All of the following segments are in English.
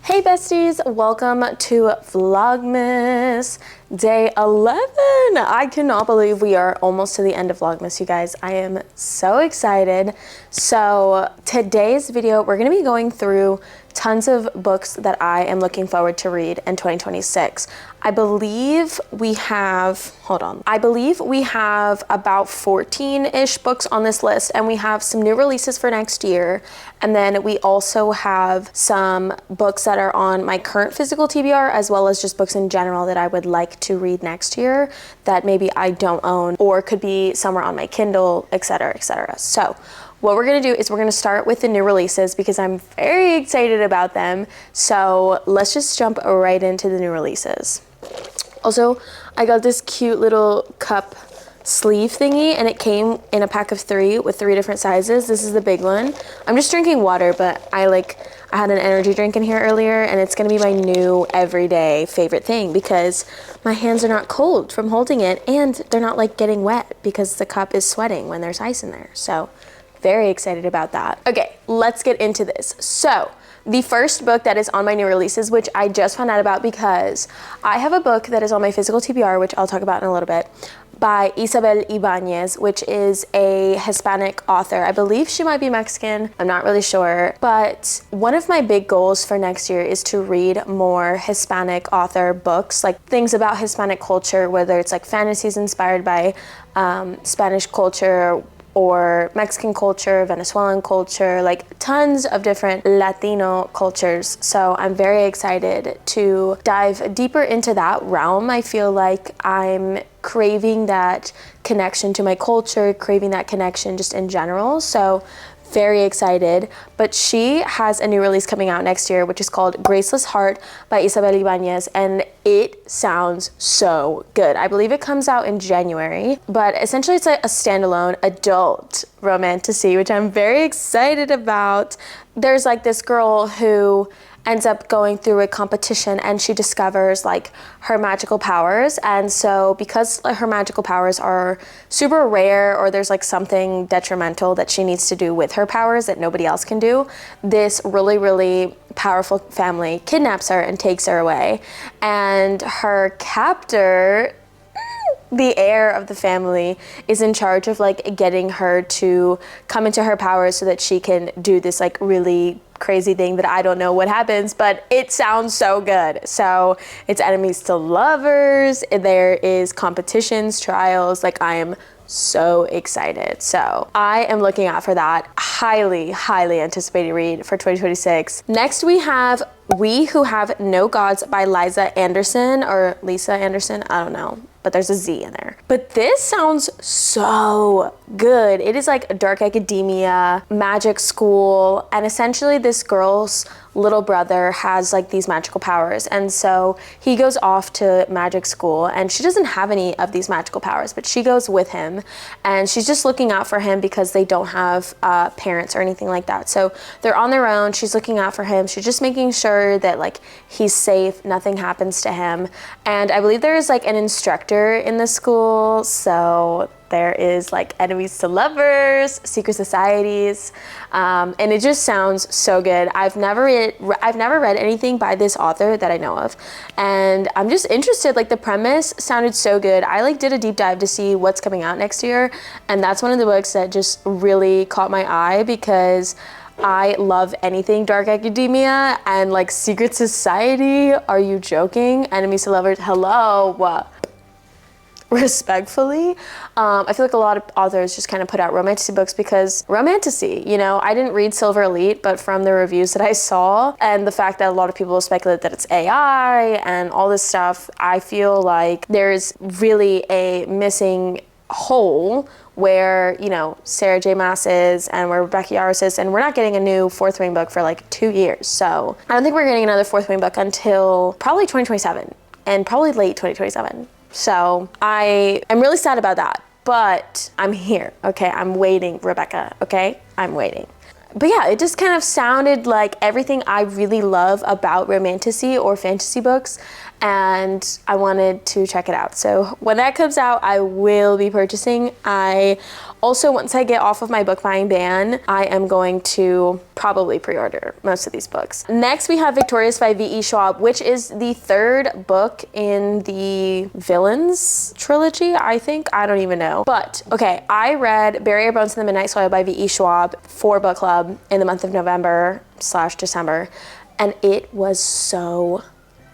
Hey besties, welcome to Vlogmas day 11. I cannot believe we are almost to the end of Vlogmas, you guys. I am so excited. So today's video, we're gonna be going through tons of books that I am looking forward to read in 2026. I believe we have about 14-ish books on this list, and we have some new releases for next year. And then we also have some books that are on my current physical TBR, as well as just books in general that I would like to read next year that maybe I don't own or could be somewhere on my Kindle, etc., etc. So what we're gonna do is we're gonna start with the new releases because I'm very excited about them. So let's just jump right into the new releases. Also, I got this cute little cup sleeve thingy, and it came in a pack of 3 with 3 different sizes. This is the big one. I'm just drinking water, but I had an energy drink in here earlier, and it's gonna be my new everyday favorite thing because my hands are not cold from holding it, and they're not like getting wet because the cup is sweating when there's ice in there. So very excited about that. Okay, let's get into this. So the first book that is on my new releases, which I just found out about because I have a book that is on my physical TBR, which I'll talk about in a little bit, by Isabel Ibañez, which is a Hispanic author. I believe she might be Mexican, I'm not really sure. But one of my big goals for next year is to read more Hispanic author books, like things about Hispanic culture, whether it's like fantasies inspired by Spanish culture or Mexican culture, Venezuelan culture, like tons of different Latino cultures. So I'm very excited to dive deeper into that realm. I feel like I'm craving that connection to my culture, craving that connection just in general. So very excited. But she has a new release coming out next year, which is called Graceless Heart by Isabel Ibañez, and it sounds so good. I believe it comes out in January, but essentially it's like a standalone adult romantasy, which I'm very excited about. There's like this girl who ends up going through a competition, and she discovers like her magical powers. And so because her magical powers are super rare, or there's like something detrimental that she needs to do with her powers that nobody else can do, this really, really powerful family kidnaps her and takes her away. And her captor, the heir of the family, is in charge of like getting her to come into her powers so that she can do this like really crazy thing that I don't know what happens, but it sounds so good. So it's enemies to lovers, there is competitions, trials, like I am so excited. So I am looking out for that. Highly, highly anticipated read for 2026. Next we have We Who Have No Gods by Liza Anderson, or Lisa Anderson, I don't know, but there's a Z in there. But this sounds so good. It is like dark academia, magic school, and essentially this girl's little brother has like these magical powers, and so he goes off to magic school, and she doesn't have any of these magical powers, but she goes with him, and she's just looking out for him because they don't have parents or anything like that. So they're on their own. She's looking out for him. She's just making sure that like he's safe, nothing happens to him. And I believe there is like an instructor in the school, so there is like enemies to lovers, secret societies, and it just sounds so good. I've never read anything by this author that I know of, and I'm just interested. Like the premise sounded so good. I like did a deep dive to see what's coming out next year, and that's one of the books that just really caught my eye because I love anything dark academia and like secret society. Are you joking? Enemies to lovers, hello. Respectfully. I feel like a lot of authors just kind of put out romantasy books because romantasy, you know, I didn't read Silver Elite, but from the reviews that I saw and the fact that a lot of people speculate that it's AI and all this stuff, I feel like there's really a missing hole where, you know, Sarah J. Maas is and where Rebecca Yarros is, and we're not getting a new Fourth Wing book for like 2 years. So I don't think we're getting another Fourth Wing book until probably 2027 and probably late 2027. So I'm really sad about that, but I'm here, okay? I'm waiting, Rebecca, okay? I'm waiting. But yeah, it just kind of sounded like everything I really love about romantasy or fantasy books. and I wanted to check it out. So when that comes out, I will be purchasing. I also, once I get off of my book buying ban, I am going to probably pre-order most of these books. Next, we have Victorious by V.E. Schwab, which is the third book in the Villains trilogy, I think. I don't even know. But, okay, I read Bury Your Bones in the Midnight Soil by V.E. Schwab for book club in the month of November/December, and it was so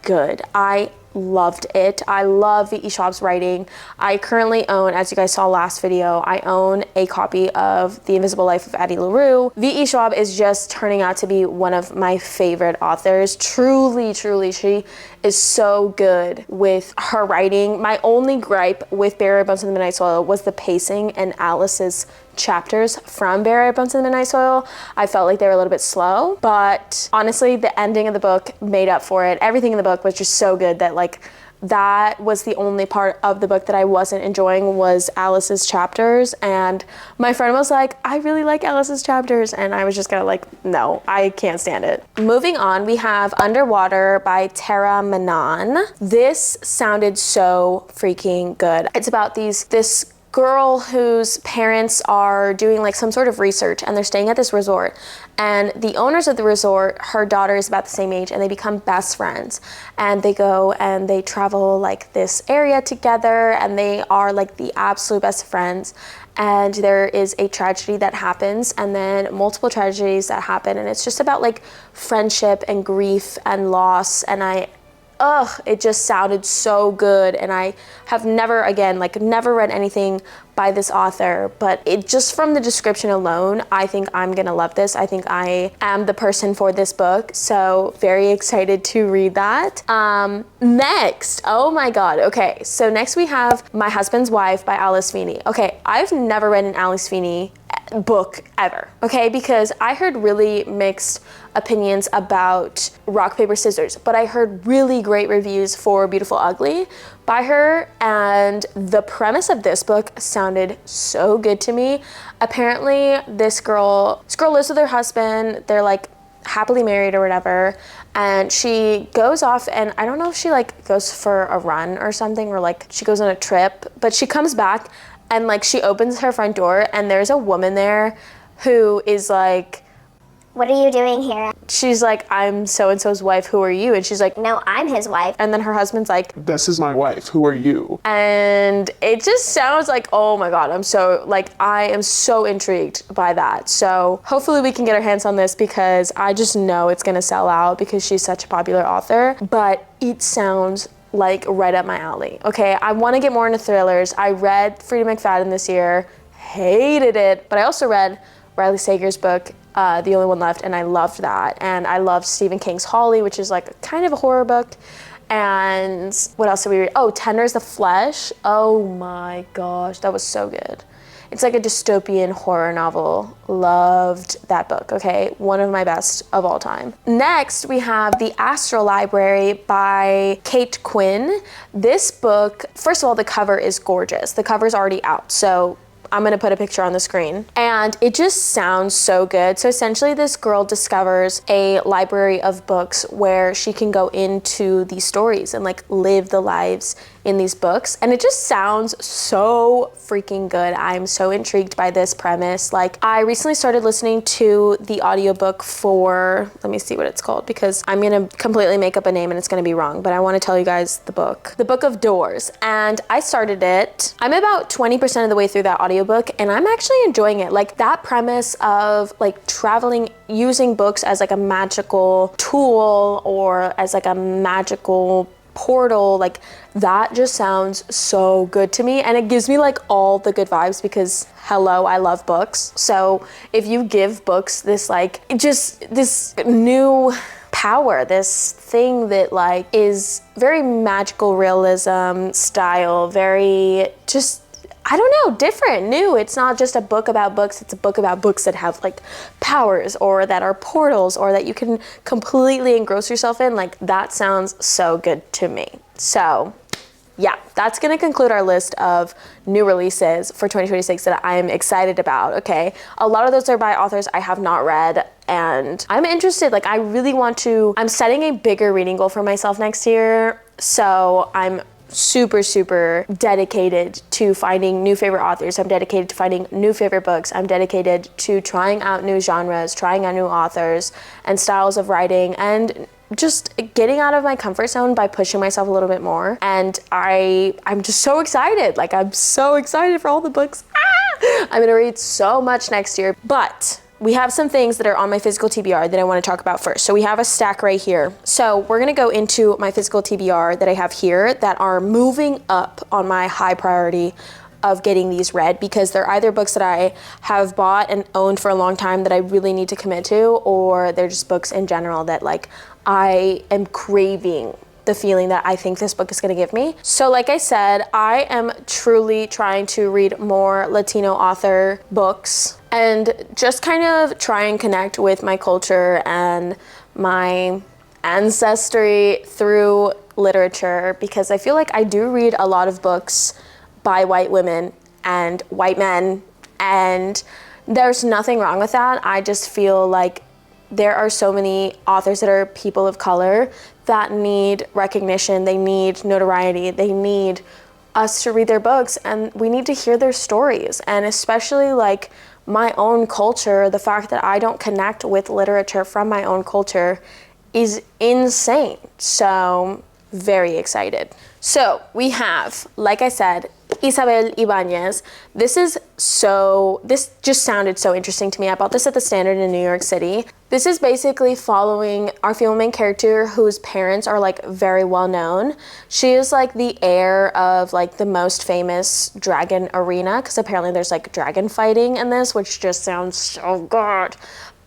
good. I loved it. I love V.E. Schwab's writing. I currently own, as you guys saw last video, I own a copy of The Invisible Life of Addie LaRue. V.E. Schwab is just turning out to be one of my favorite authors. Truly, truly, she is so good with her writing. My only gripe with Bury Your Bones in the Midnight Soil was the pacing and Alice's chapters from Bury Your Bones in the Midnight Soil. I felt like they were a little bit slow, but honestly, the ending of the book made up for it. Everything in the book was just so good that like that was the only part of the book that I wasn't enjoying was Alice's chapters. And my friend was like, I really like Alice's chapters. And I was just kind of like, no, I can't stand it. Moving on, we have Underwater by Tara Menon. This sounded so freaking good. It's about this girl whose parents are doing like some sort of research and they're staying at this resort, and the owners of the resort, her daughter is about the same age, and they become best friends, and they go and they travel like this area together, and they are like the absolute best friends. And there is a tragedy that happens, and then multiple tragedies that happen, and it's just about like friendship and grief and loss. And it just sounded so good. And I have never read anything by this author, but it just from the description alone, I think I'm gonna love this. I think I am the person for this book. So very excited to read that. Next, oh my God. Okay, so next we have My Husband's Wife by Alice Feeney. Okay, I've never read an Alice Feeney book ever, okay, because I heard really mixed opinions about Rock, Paper, Scissors, but I heard really great reviews for Beautiful Ugly by her, and the premise of this book sounded so good to me. Apparently this girl lives with her husband, they're like happily married or whatever, and she goes off, and I don't know if she like goes for a run or something, or like she goes on a trip, but she comes back and like she opens her front door and there's a woman there who is like, what are you doing here? She's like, I'm so-and-so's wife, who are you? And she's like, no, I'm his wife. And then her husband's like, this is my wife, who are you? And it just sounds like, oh my God, I am so intrigued by that. So hopefully we can get our hands on this, because I just know it's gonna sell out because she's such a popular author, but it sounds like right up my alley. Okay, I wanna get more into thrillers. I read Freida McFadden this year, hated it, but I also read Riley Sager's book, The Only One Left, and I loved that. And I loved Stephen King's Holly, which is like kind of a horror book. And what else did we read? Oh, Tender is the Flesh. Oh my gosh, that was so good. It's like a dystopian horror novel. Loved that book, okay? One of my best of all time. Next, we have The Astral Library by Kate Quinn. This book, first of all, the cover is gorgeous. The cover's already out, so I'm gonna put a picture on the screen. And it just sounds so good. So essentially this girl discovers a library of books where she can go into these stories and like live the lives in these books. And it just sounds so freaking good. I'm so intrigued by this premise. Like, I recently started listening to the audiobook for, let me see what it's called, because I'm gonna completely make up a name and it's gonna be wrong, but I wanna tell you guys the book. The Book of Doors. And I started it. I'm about 20% of the way through that audiobook, and I'm actually enjoying it. Like, that premise of like traveling, using books as like a magical tool or as like a magical portal, like that just sounds so good to me, and it gives me like all the good vibes, because hello, I love books. So if you give books this like just this new power, this thing that like is very magical realism style, very just, I don't know, different, new. It's not just a book about books, it's a book about books that have like powers or that are portals or that you can completely engross yourself in. Like, that sounds so good to me. So yeah, that's gonna conclude our list of new releases for 2026 that I am excited about, okay? A lot of those are by authors I have not read, and I'm interested. Like, I really want to, I'm setting a bigger reading goal for myself next year, So I'm super dedicated to finding new favorite authors. I'm dedicated to finding new favorite books. I'm dedicated to trying out new genres, trying out new authors and styles of writing, and just getting out of my comfort zone by pushing myself a little bit more. And I'm just so excited. Like, I'm so excited for all the books. I'm gonna read so much next year, but we have some things that are on my physical TBR that I want to talk about first. So we have a stack right here. So we're gonna go into my physical TBR that I have here that are moving up on my high priority of getting these read, because they're either books that I have bought and owned for a long time that I really need to commit to, or they're just books in general that like I am craving the feeling that I think this book is gonna give me. So like I said, I am truly trying to read more Latino author books and just kind of try and connect with my culture and my ancestry through literature, because I feel like I do read a lot of books by white women and white men, and there's nothing wrong with that. I just feel like there are so many authors that are people of color that need recognition, they need notoriety, they need us to read their books, and we need to hear their stories. And especially like my own culture, the fact that I don't connect with literature from my own culture is insane. So very excited. So we have, like I said, Isabel Ibañez. This just sounded so interesting to me. I bought this at the Standard in New York City. This is basically following our female main character whose parents are like very well known. She is like the heir of like the most famous dragon arena, because apparently there's like dragon fighting in this, which just sounds so good.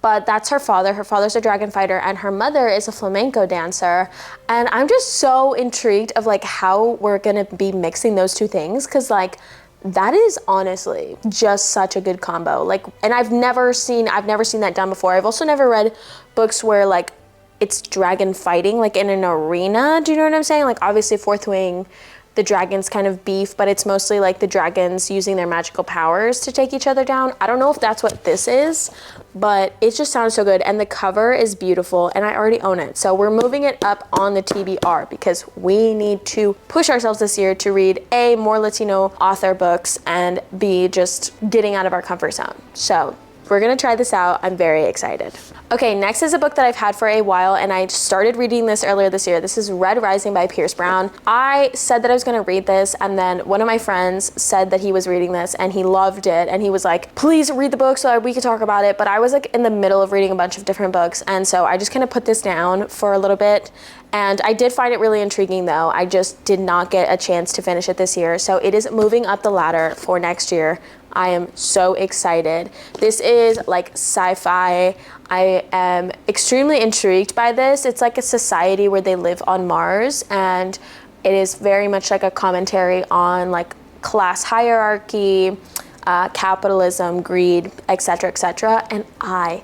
But that's her father. Her father's a dragon fighter and her mother is a flamenco dancer. And I'm just so intrigued of like how we're gonna be mixing those two things, because like that is honestly just such a good combo. Like, and I've never seen that done before. I've also never read books where like it's dragon fighting like in an arena. Do you know what I'm saying? Like obviously Fourth Wing, the dragons kind of beef, but it's mostly like the dragons using their magical powers to take each other down. I don't know if that's what this is, but it just sounds so good. And the cover is beautiful and I already own it. So we're moving it up on the TBR because we need to push ourselves this year to read A, more Latino author books, and B, just getting out of our comfort zone. So we're gonna try this out. I'm very excited. Okay, next is a book that I've had for a while and I started reading this earlier this year. This is Red Rising by Pierce Brown. I said that I was gonna read this and then one of my friends said that he was reading this and he loved it and he was like, please read the book so that we could talk about it. But I was like in the middle of reading a bunch of different books, and so I just kind of put this down for a little bit. And I did find it really intriguing though. I just did not get a chance to finish it this year. So it is moving up the ladder for next year. I am so excited. This is like sci-fi. I am extremely intrigued by this. It's like a society where they live on Mars, and it is very much like a commentary on like class hierarchy, capitalism, greed, etc., etc. And I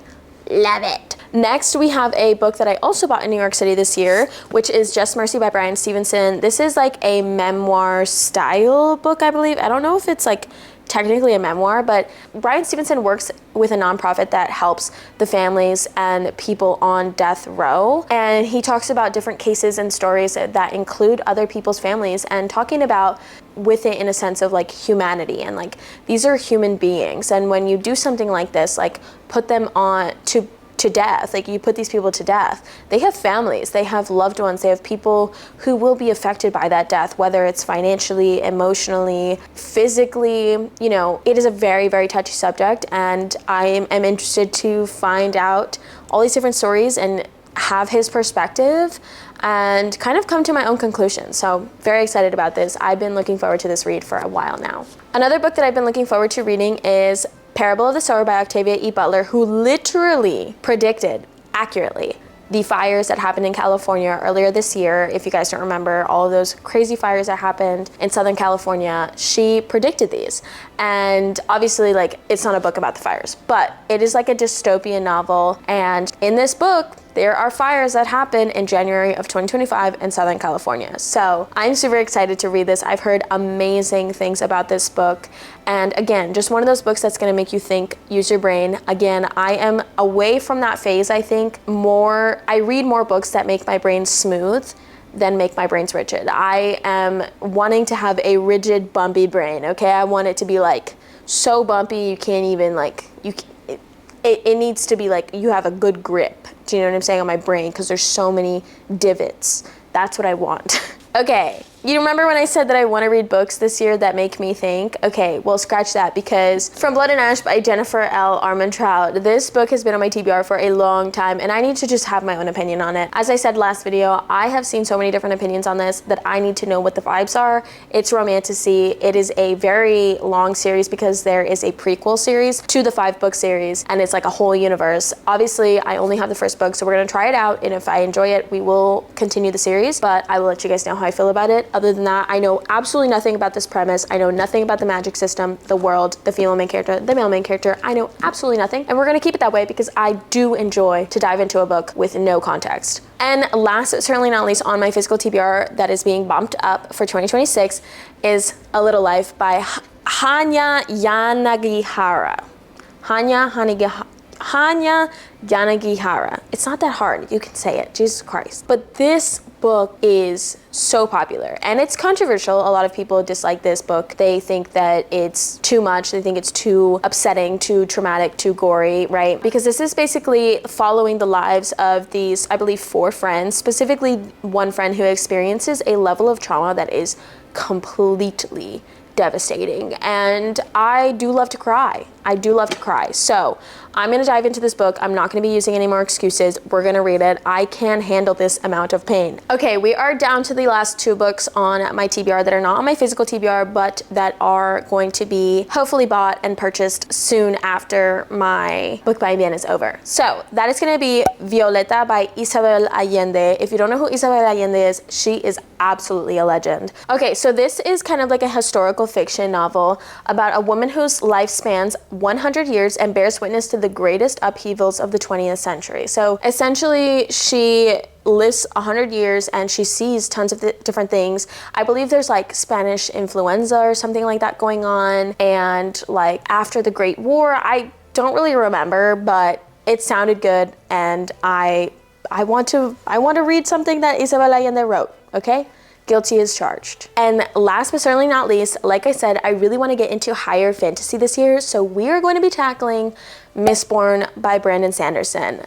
love it. Next, we have a book that I also bought in New York City this year, which is Just Mercy by Bryan Stevenson. This is like a memoir style book, I believe. I don't know if it's like technically a memoir, but Bryan Stevenson works with a nonprofit that helps the families and people on death row. And he talks about different cases and stories that include other people's families, and talking about with it in a sense of like humanity, and like these are human beings. And when you do something like this, like put them on to death, like you put these people to death, they have families, they have loved ones, they have people who will be affected by that death, whether it's financially, emotionally, physically. You know, it is a very, very touchy subject, and I am interested to find out all these different stories and have his perspective and kind of come to my own conclusions. So very excited about this. I've been looking forward to this read for a while now. Another book that I've been looking forward to reading is Parable of the Sower by Octavia E. Butler, who literally predicted accurately the fires that happened in California earlier this year. If you guys don't remember all of those crazy fires that happened in Southern California, she predicted these. And obviously, like, it's not a book about the fires, but it is like a dystopian novel. And in this book, there are fires that happen in January of 2025 in Southern California. So I'm super excited to read this. I've heard amazing things about this book. And again, just one of those books that's gonna make you think, use your brain. Again, I am away from that phase, I think. I read more books that make my brain smooth then make my brains rigid. I am wanting to have a rigid, bumpy brain, okay? I want it to be like so bumpy you can't even like, it needs to be like you have a good grip. Do you know what I'm saying, on my brain, because there's so many divots. That's what I want. Okay, you remember when I said that I want to read books this year that make me think? Okay, well, scratch that, because From Blood and Ash by Jennifer L. Armentrout, this book has been on my TBR for a long time, and I need to just have my own opinion on it. As I said last video, I have seen so many different opinions on this that I need to know what the vibes are. It's romantasy. It is a very long series because there is a prequel series to the 5-book series, and it's like a whole universe. Obviously, I only have the first book, so we're gonna try it out, and if I enjoy it, we will continue the series, but I will let you guys know how I feel about it. Other than that, I know absolutely nothing about this premise. I know nothing about the magic system, the world, the female main character, the male main character. I know absolutely nothing, and we're gonna keep it that way because I do enjoy to dive into a book with no context. And last but certainly not least on my physical TBR that is being bumped up for 2026 is A Little Life by Hanya Yanagihara. Hanya Yanagihara. It's not that hard, you can say it, Jesus Christ. But this book is so popular and it's controversial. A lot of people dislike this book. They think that it's too much. They think it's too upsetting, too traumatic, too gory, right? Because this is basically following the lives of these, I believe, 4 friends, specifically one friend who experiences a level of trauma that is completely devastating. And I do love to cry. I do love to cry. So I'm gonna dive into this book. I'm not gonna be using any more excuses. We're gonna read it. I can handle this amount of pain. Okay, we are down to the last 2 books on my TBR that are not on my physical TBR, but that are going to be hopefully bought and purchased soon after my book buying ban is over. So that is gonna be Violeta by Isabel Allende. If you don't know who Isabel Allende is, she is absolutely a legend. Okay, so this is kind of like a historical fiction novel about a woman whose life spans 100 years and bears witness to the greatest upheavals of the 20th century. So essentially she lives 100 years and she sees tons of different things. I believe there's like Spanish influenza or something like that going on, and like after the Great War, I don't really remember, but it sounded good, and I want to read something that Isabel Allende wrote, okay? Guilty as charged. And last but certainly not least, like I said, I really want to get into higher fantasy this year, so we are going to be tackling Mistborn by Brandon Sanderson.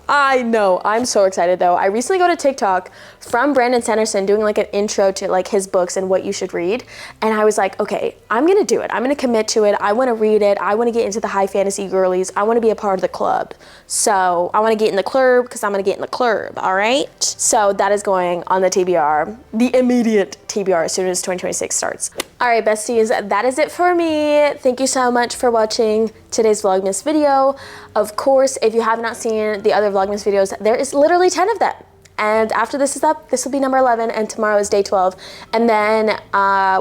I know, I'm so excited though. I recently got a TikTok from Brandon Sanderson doing like an intro to like his books and what you should read. And I was like, okay, I'm gonna do it. I'm gonna commit to it. I wanna read it. I wanna get into the high fantasy girlies. I wanna be a part of the club. So I wanna get in the club because I'm gonna get in the club, all right? So that is going on the TBR, the immediate TBR as soon as 2026 starts. All right, besties, that is it for me. Thank you so much for watching today's Vlogmas video. Of course, if you have not seen the other Vlogmas videos, there is literally 10 of them. And after this is up, this will be number 11, and tomorrow is day 12. And then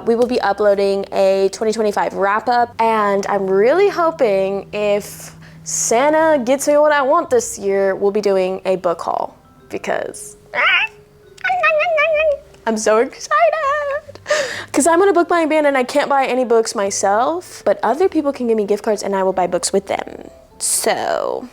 we will be uploading a 2025 wrap-up. And I'm really hoping if Santa gets me what I want this year, we'll be doing a book haul, because I'm so excited. Because I'm on a book buying ban and I can't buy any books myself, but other people can give me gift cards and I will buy books with them. So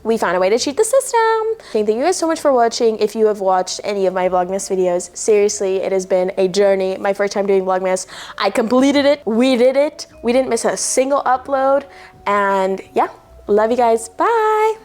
we found a way to cheat the system. Thank you guys so much for watching. If you have watched any of my Vlogmas videos, seriously, it has been a journey. My first time doing Vlogmas. I completed it. We did it. We didn't miss a single upload. And yeah, love you guys. Bye.